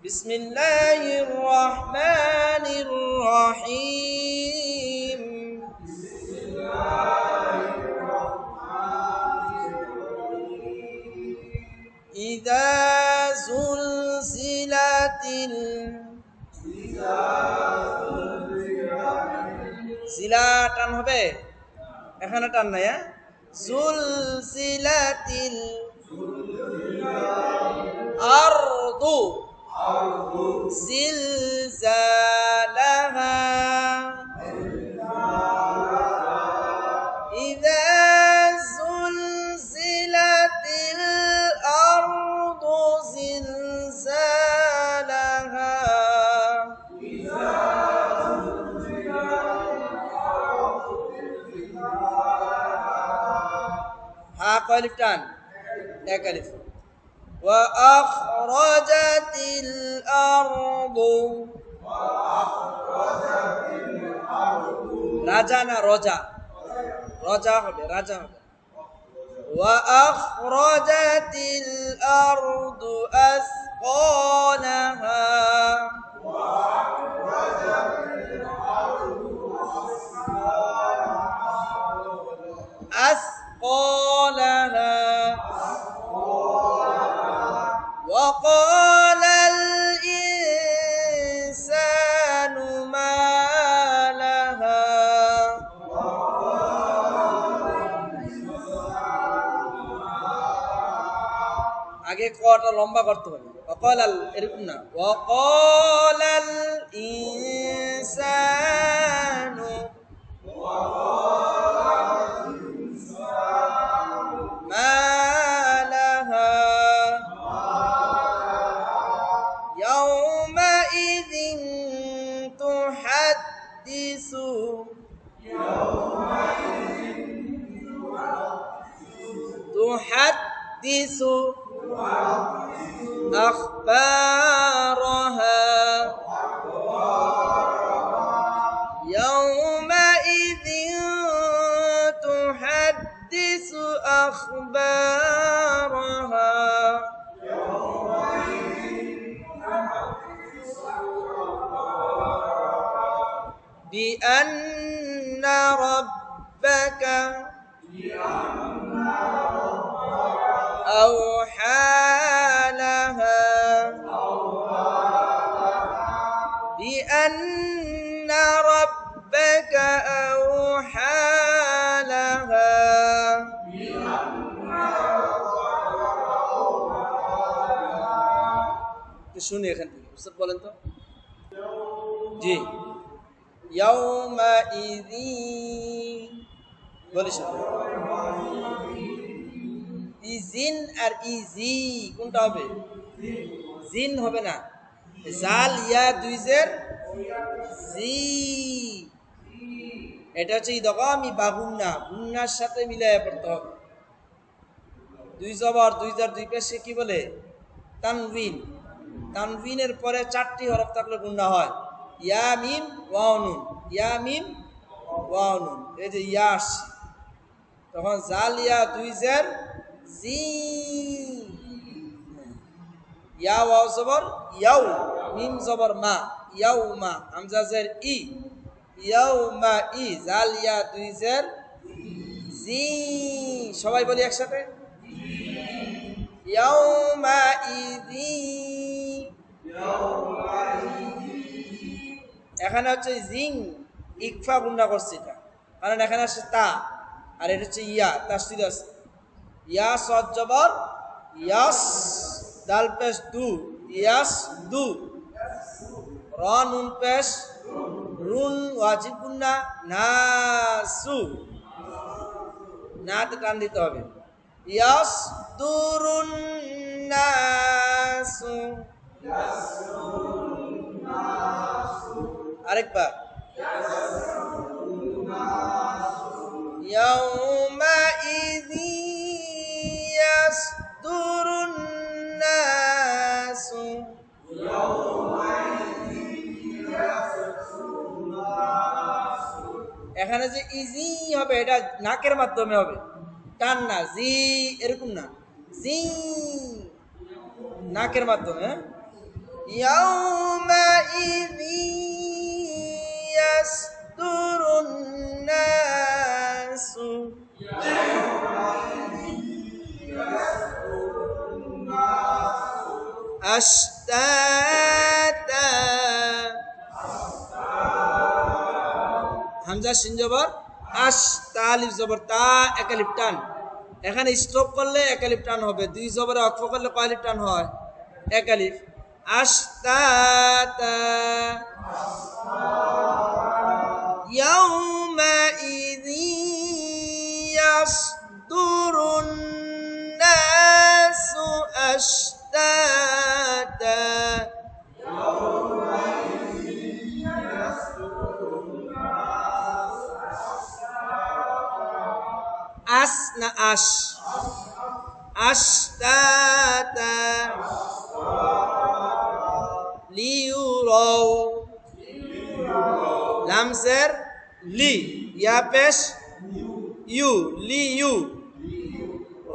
বিসমিল্লাহির রহমানির রহিম। ইযা যুলজিলাতিল জিলা টান হবে, এখানে টান নাই। যুলজিলাতিল আরদু জিলজালাহা ইযা যুলজিলাতিল আরদু জিলজালাহা। হা কয় আলিফ টান, এক আলিফ। ওয়া আখরাজাতিল আরদু, রাজা না রজা, রজা হবে, রাজা হবে। ওয়া আখরাজাতিল আরদু আসকালাহা, আসকালাহা। وقال الإنسان ما لها আগে কটা লম্বা করতে হবে। وقال এরকম না, وقال الإنسان ما لها يومئذ تحدث أخبارها يومئذ تحدث أخبارها بأن ربك أوحى لها بأن ربك أوحى لها। শুনি এখান থেকে উস্তাদ বলেন তো। জি, ইয়াউমাইযি বলিস, ইজিন আর ইজি কোনটা হবে? জিন হবে না, জাল ইয়া দুই জের জি। এটা হচ্ছে ইদগামি বা গুন্না, গুন্নার সাথে মিলাইয়া পড়তে হবে। দুই জবর দুই জার দুই পেশে কি বলে? তানবিন। তানবিনের পরে চারটি হরফ থাকলে গুন্না হয়। ইয়া মিম ওয়াও নুন, ইয়া মিম ওয়াও নুন। এই যে ইয়া আসছে, তখন জাল ইয়া দুই জের জি। ইয়া ওয়াও জবর ইয়াউ, মিম জবর মা, ইয়াউ মা। হামজা জের ই, ইয়াউ মা ই। জাল ইয়া দুই জের জি। সবাই বলি একসাথে, ইয়াউমাইযি। এখানে হচ্ছে জিং, ইকফা গুন্না করছে এটা, কারণ এখানে আসছে তা, আর এটা হচ্ছে ইয়া, তাসদীদ আছে। ইয়া সদ জবর ইয়াস, দাল পেশ দু, ইয়াস দু। র নুন পেশ রুন, ওয়াজিব গুন্না নাসু, নাতে টান দিতে হবে। ইয়াস দুরুন নাসু, আরেকবার ইয়াউমাইযি ইয়াসদুরুন নাসু। এখানে যে ইজি হবে এটা নাকের মাধ্যমে হবে, টান না, জি এরকম না, জি নাকের মাধ্যমে। يومئذ يصدر الناس أشتاتا হামজা শিন জবর আশ, তা আলিফ জবর তা, এক আলিফ টান। এখানে স্টপ করলে এক আলিফ টান হবে, দুই জবরে অক্ফ করলে কয় আলিফ টান হয়? এক আলিফ। আশতাতা ইয়াউমাইযি ইয়াসদুরুন নাসু আশতাতা আস না আশ, আশতাতা লিউরাউ, লামজের লি, ইয়া পেশ ইউ, লি ইউ,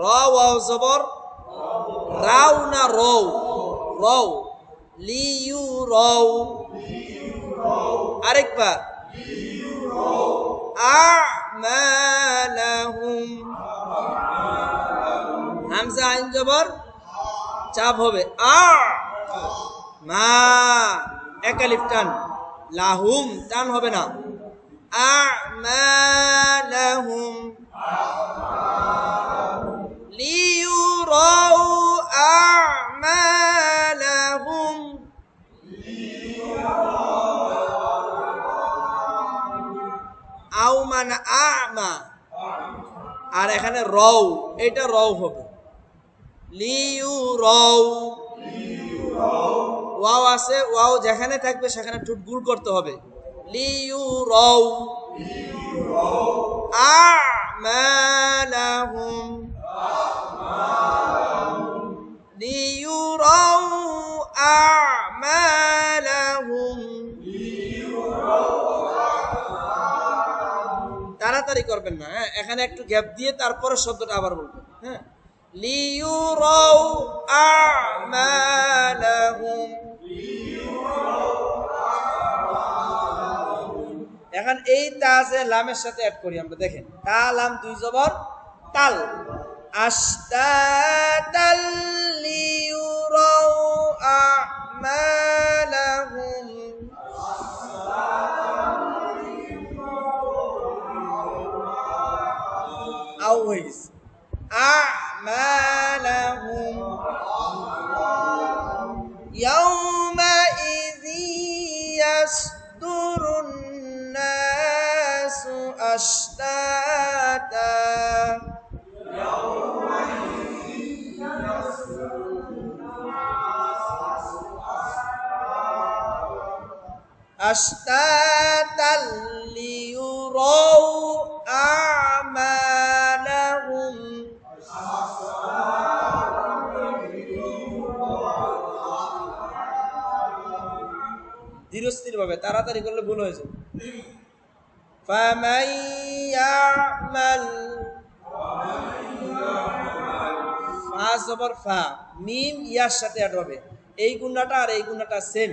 র ওয়াও জবর রাও না রৌ, রৌ, লি ইউ রৌ। আরেকবার আমালাহুম, হামজা আইন জবর চাপ হবে আ, মা, এক আলিফ টান, লাহুম টান হবে না, আমালাহুম লিয়ুরাউ আমালাহুম। আও মানে আমা, আর এখানে রও, এটা রও হবে, লিয়ুরাউ। ওয়াও আছে, ওয়াও যেখানে থাকবে সেখানে ঠোঁট গুল করতে হবে, লিয়ুরাউ আমালাহুম, লিয়ুরাউ আমালাহুম। তাড়াতাড়ি করবেন না, হ্যাঁ, এখানে একটু গ্যাপ দিয়ে তারপরে শব্দটা আবার বলবেন। হ্যাঁ, লিয়ুরাউ আমালাহুম। এখন এই তাজে লামের সাথে অ্যাড করি আমরা, দেখেন তা লাম দুই জবর তাল, আশতাতাল লিয়ুরাউ আমালাহুম। আও হয়ে গেছে আমালাহুম ইয়াউমাইযি ইয়াসদুরুন নাসু আশতাতা আশতাতাল লিয়ুরাউ আমালাহুম। ধীরস্থির ভাবে, তাড়াতাড়ি করলে ভুল হয়ে যাবে। ফামান ইয়ামাল, ফা জবর ফা, মিম ইয়ার সাথে অ্যাড হবে, এই গুণাটা আর এই গুণাটা সেম,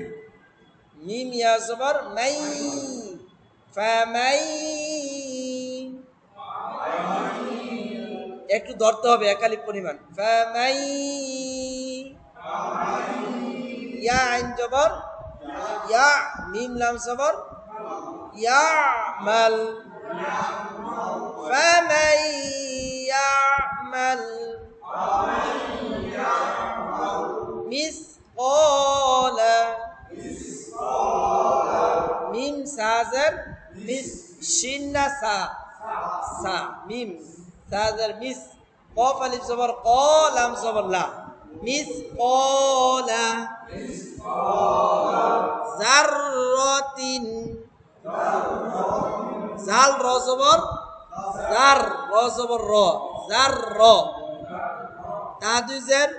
মিম ইয়া জবর মাই, ফামাই, একটু ধরতে হবে একালিপ পরিমাণ, ফামাই, ইয়া আইন জবর ইয়া, মিম লাম জবর ইয়ামাল, ফামান ইয়ামাল মিসকালা, মিম সাজার মিস, শিন না সা, সা মিম সাজার মিস, কফ আলিফ জবর ক, লাম জবর লা, মিসকালা যাররাতিন, জাল র জবর জার, র জবর র, জার র, তা দুই জের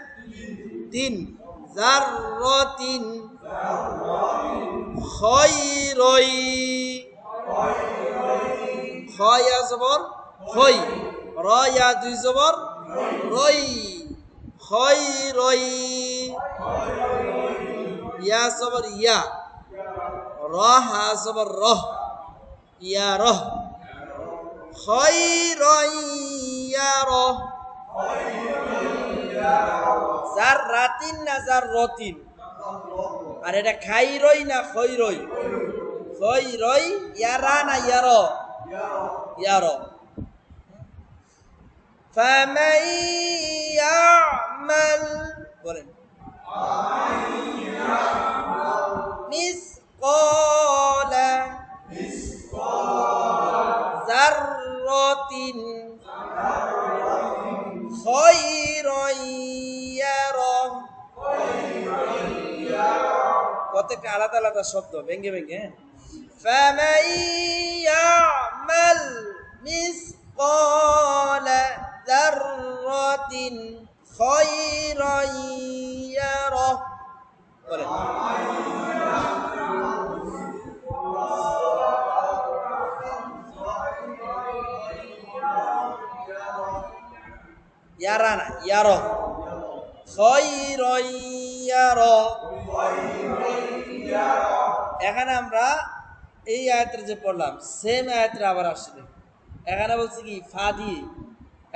তিন, যাররাতিন খয়রই, খয়া জবর খই, রয়া দুই জবর রই, খয়রই ইয়া জবর ইয়া, র হা জবর রহ, ইয়া রহ। খৈরন ইয়ারহ, জাররাতিন না জাররাতিন, আর এটা খাইরই না খৈরই, খৈরই ইয়ারা না ইয়ার, ইয়ার। ফামান ইয়ামাল, বলেন মিসকালা জাররাতিন খৈরন ইয়ারহ। প্রত্যেকটা আলাদা আলাদা শব্দ, ভেঙ্গে ভেঙ্গে। ফামান ইয়ামাল মিসকালা যাররাতিন খায়রান ইয়ারাহ, বলেন ইয়ারা না ইয়ারাহ, খায়রান ইয়ারাহ। এখানে আমরা এই আয়াতের যে পড়লাম সেম আয়াতের আবার আসছে, এখানে বলছে কি ফা দিয়ে,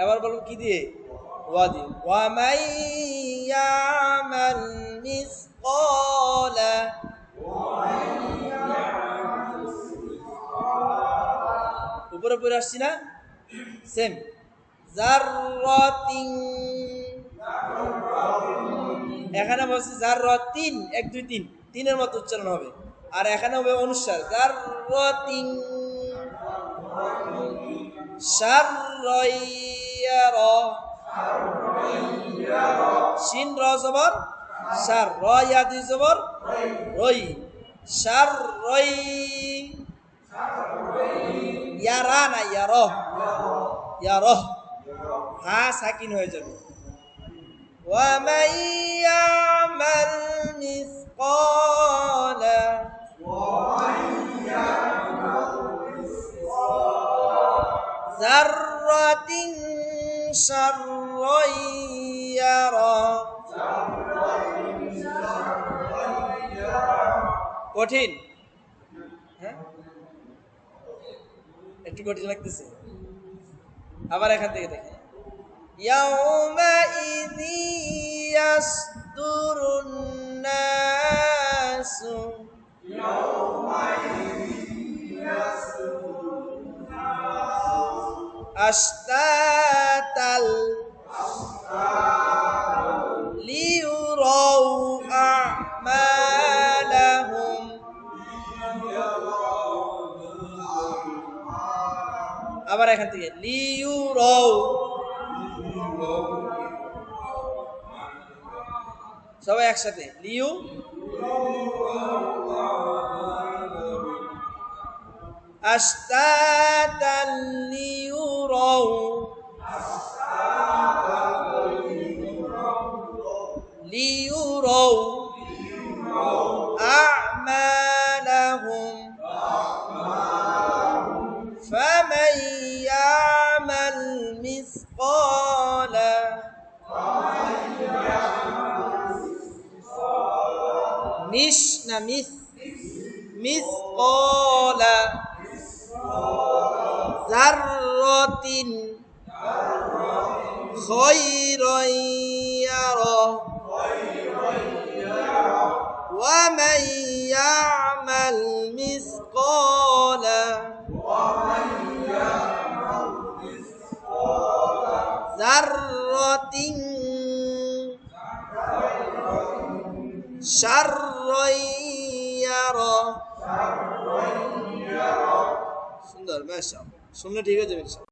এবার বলবো কি দিয়ে, ওয়া দিয়ে। ওয়া মান ইয়ামাল মিসকালা, উপরে পড়ে আসছি না, সেম। জাররাতিন, এখানে বলছে জাররাতিন, 1 2 3, তিনের মতো উচ্চারণ হবে, আর এখানে হবে অনুসার জাররাতিন শাররাইয়ারা, শিন র জবর শার, র ইয়া দুই জবর রই, শাররাই ইয়ারা না ইয়ারহ, ইয়ারহ, হা সাকিন হয়ে যাবে। ওয়া মান ইয়ামাল মিসকালা যাররাতিন শাররান ইয়ারা। কঠিন, হ্যাঁ একটু কঠিন লাগতেছে। আবার এখান থেকে দেখেন, ইয়াউমাইযি ইয়াসদুরুন নাসু, আশতাতাল লিয়ুরাউ আ'মালাহুম, আবার এখান থেকে লিয়ুরাউ, সবাই একসাথে লিউ, আশতাতাল লিয়ুরাউ, লিয়ুরাউ আ'মালাহুম, ফামান ইয়ামাল মিসকালা, মিস না মিস, মিসকালা যাররাতিন খায়রান ইয়ারাহ, ওয়া মান ইয়ামাল মিসকালা যাররাতিন শাররান ইয়ারাহ। সুন্দর, মাশাআল্লাহ, শুনলে ঠিক হয়ে যাবে।